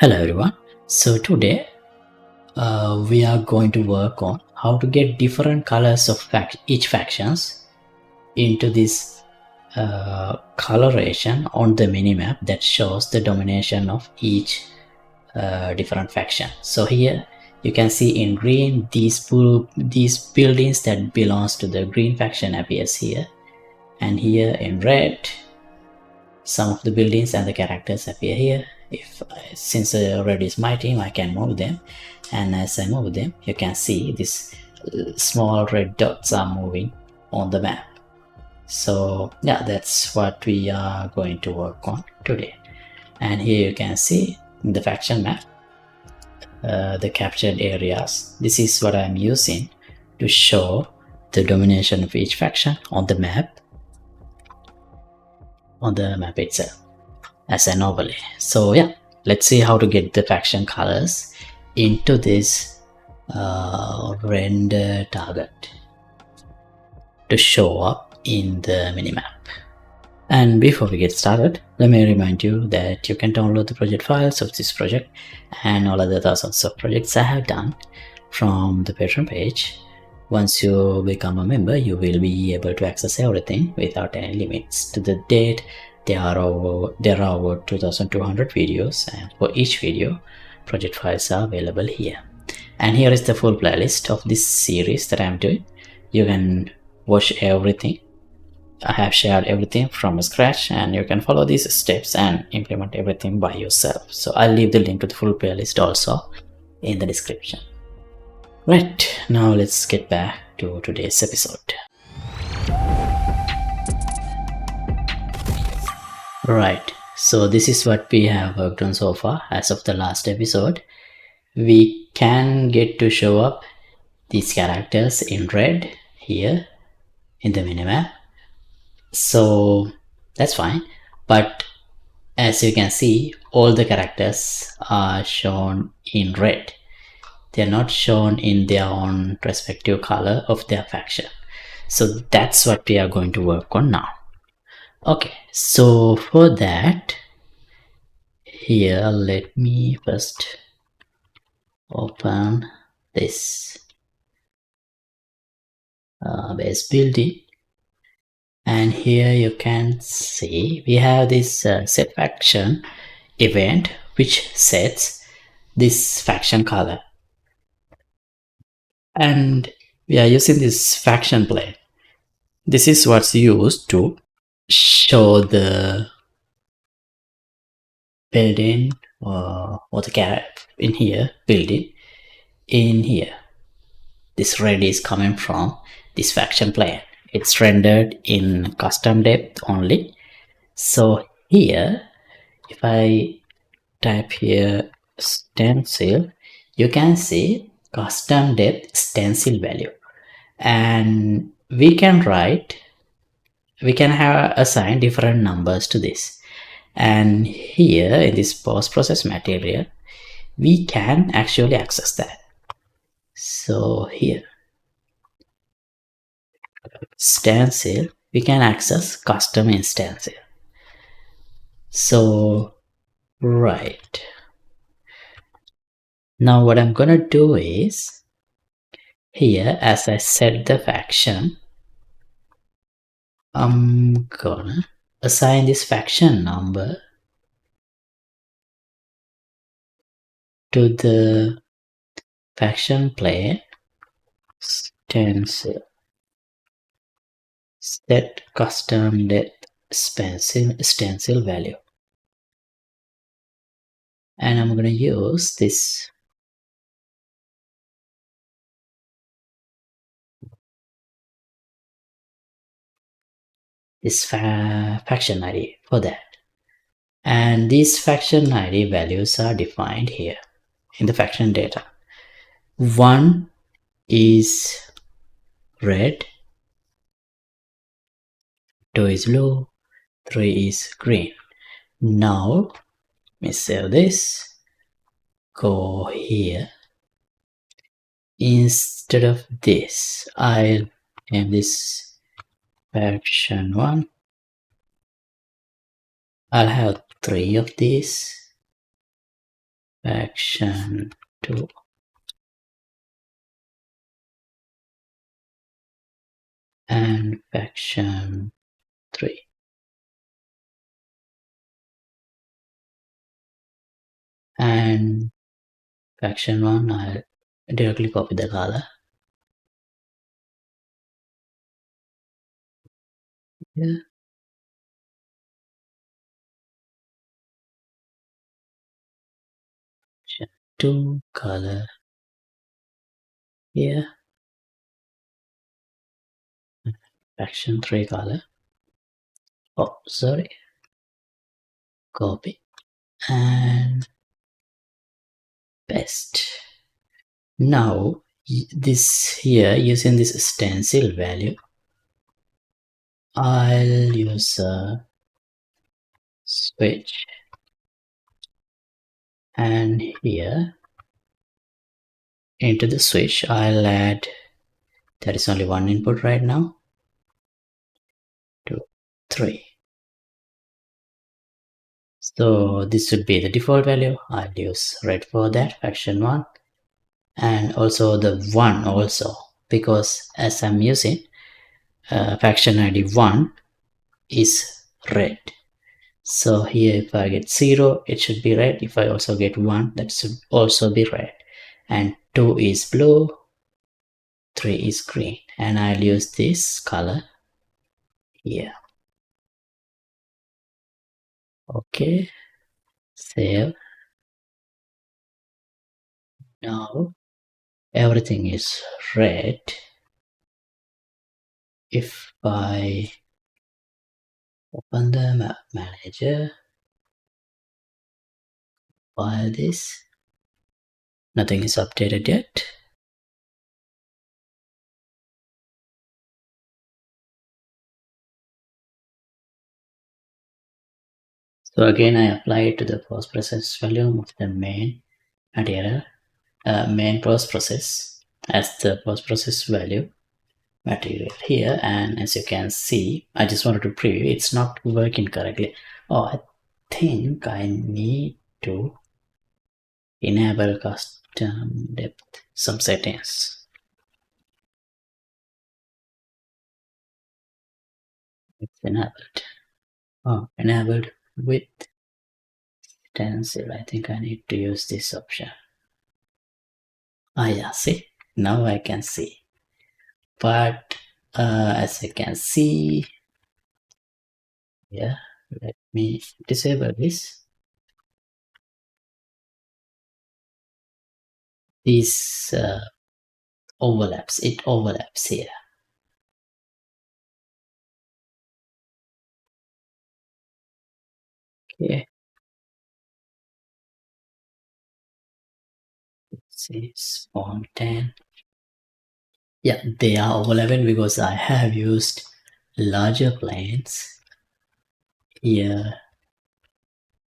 Hello everyone. So today we are going to work on how to get different colors of each factions into this coloration on the minimap that shows the domination of each different faction. So here you can see in green these buildings that belongs to the green faction appears here, and here in red some of the buildings and the characters appear here. Since red is my team, I can move them, and as I move them you can see these small red dots are moving on the map. So yeah, that's what we are going to work on today. And here you can see in the faction map the captured areas. This is what I'm using to show the domination of each faction on the map itself as an overlay. So yeah, let's see how to get the faction colors into this render target to show up in the minimap. And before we get started, let me remind you that you can download the project files of this project and all other thousands of projects I have done from the Patreon page. Once you become a member, you will be able to access everything without any limits. To the date, there are over 2200 videos, and for each video, project files are available here. And here is the full playlist of this series that I'm doing. You can watch everything. I have shared everything from scratch, and you can follow these steps and implement everything by yourself. So I'll leave the link to the full playlist also in the description. Right, now let's get back to today's episode. Right, so this is what we have worked on so far. As of the last episode, we can get to show up these characters in red here in the minimap. So that's fine, but as you can see, all the characters are shown in red. They are not shown in their own respective color of their faction. So that's what we are going to work on now. Okay, so for that, here let me first open this base building, and here you can see we have this set faction event which sets this faction color, and we are using this faction plane. This is what's used to show the building or the character in here, building in here. This red is coming from this faction plane. It's rendered in custom depth only. So here, if I type here stencil, you can see custom depth stencil value, and we can have assign different numbers to this. And here in this post process material, we can actually access that. So here, stencil, we can access custom instance here. So right now what I'm gonna do is, here as I set the faction, I'm gonna assign this faction number to the faction plane stencil set custom depth stencil value, and I'm gonna use this faction ID for that. And these faction ID values are defined here in the faction data. 1 is red, 2 is blue, 3 is green. Now let me save this, go here. Instead of this, I'll name this faction 1. I'll have 3 of these, faction 2, and faction 3. And faction 1, I'll directly copy the color. Here. Faction 2 color here. Faction 3 color. Oh, sorry. Copy and paste. Now this here, using this stencil value, I'll use a switch, and here into the switch I'll add, there is only one input right now, 2, 3. So this would be the default value. I'll use red for that, faction 1, and also the 1 also, because as I'm using faction ID 1 is red. So here if I get 0, it should be red. If I also get 1, that should also be red. And 2 is blue, 3 is green. And I'll use this color here. Okay, save. Now everything is red. If I open the map manager, file this, nothing is updated yet. So again, I apply it to the post process volume of the main material, main post process as the post process value material here. And as you can see, I just wanted to preview, it's not working correctly. Oh, I think I need to enable custom depth, some settings. It's enabled. Oh, enabled with stencil. I think I need to use this option. Ah, yeah, see, now I can see. But as you can see, yeah, let me disable this. These overlaps, it overlaps here. Okay, see, spawn 10. Yeah, they are overlapping because I have used larger planes here,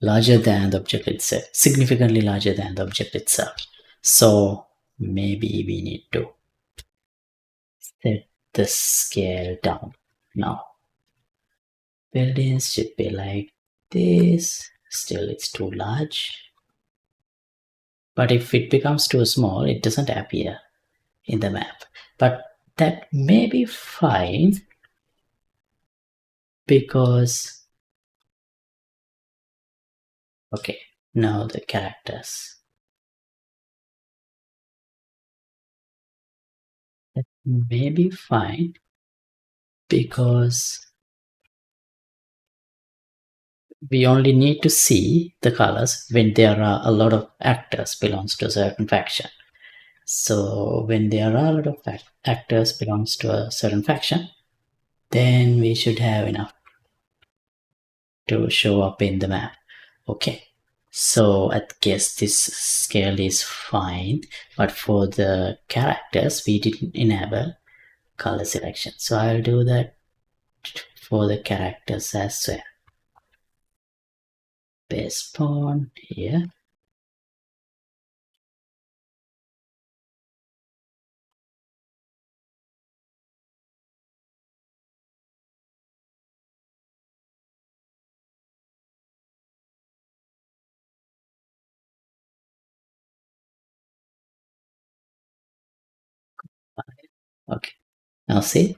larger than the object itself, significantly larger than the object itself. So maybe we need to set the scale down. Now buildings should be like this. Still it's too large, but if it becomes too small, it doesn't appear in the map. But that may be fine, because okay, now the characters, that may be fine, because we only need to see the colors when there are a lot of actors belongs to a certain faction. So when there are a lot of actors belongs to a certain faction, then we should have enough to show up in the map. Okay, so I guess this scale is fine, but for the characters we didn't enable color selection, so I'll do that for the characters as well. Base spawn here, Okay, now see,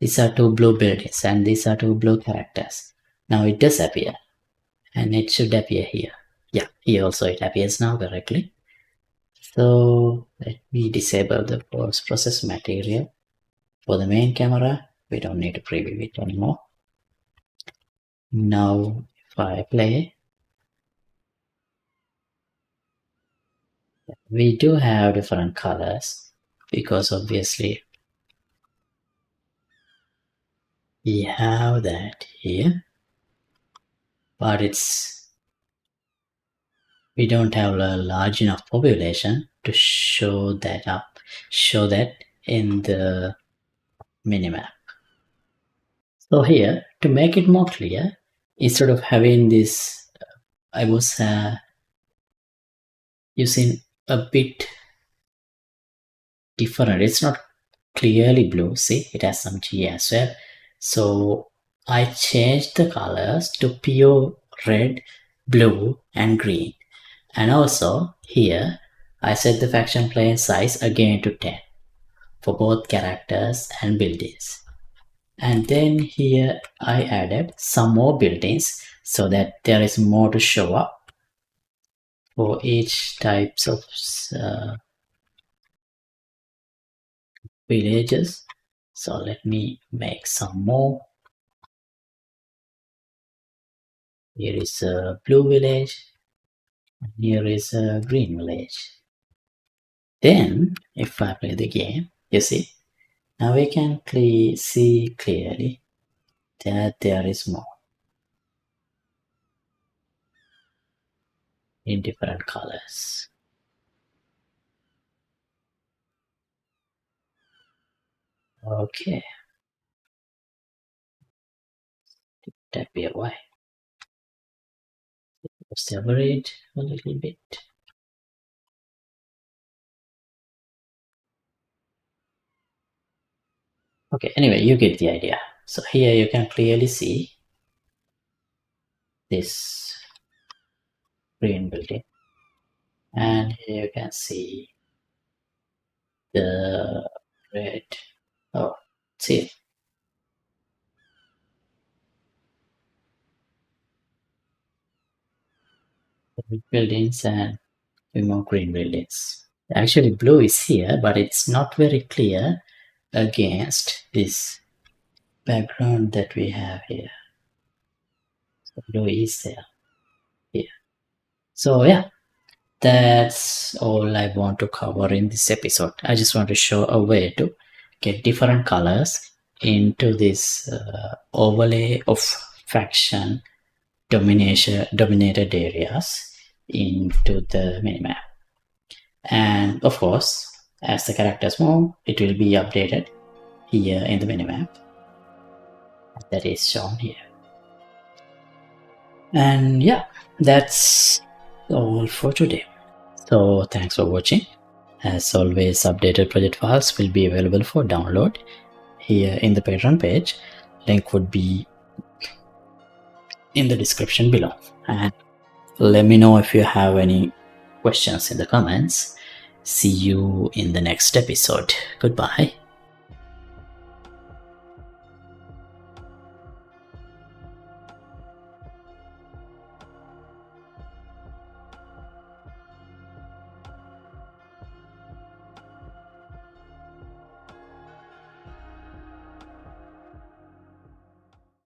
these are two blue buildings and these are two blue characters. Now it does appear, and it should appear here. Yeah, here also it appears now correctly. So let me disable the post process material. For the main camera, we don't need to preview it anymore. Now if I play, we do have different colors because obviously we have that here, but we don't have a large enough population to show that in the minimap. So here, to make it more clear, instead of having this, I was using a bit different. It's not clearly blue. See, it has some G as well. So I changed the colors to pure red, blue, and green. And also here, I set the faction plane size again to 10 for both characters and buildings. And then here I added some more buildings so that there is more to show up for each types of villages. So let me make some more. Here is a blue village. Here is a green village. Then if I play the game, you see, now we can see clearly that there is more in different colors. Okay, tap here, why? Separate a little bit. Okay, anyway, you get the idea. So here you can clearly see this green building, and here you can see the red. Oh, see, the red buildings and more green buildings. Actually, blue is here, but it's not very clear against this background that we have here. So blue is there here. So yeah, that's all I want to cover in this episode. I just want to show a way to get different colors into this overlay of faction dominated areas into the minimap. And of course, as the characters move, it will be updated here in the minimap that is shown here. And yeah, that's all for today. So thanks for watching. As always, updated project files will be available for download here in the Patreon page. Link would be in the description below. And let me know if you have any questions in the comments. See you in the next episode. Goodbye.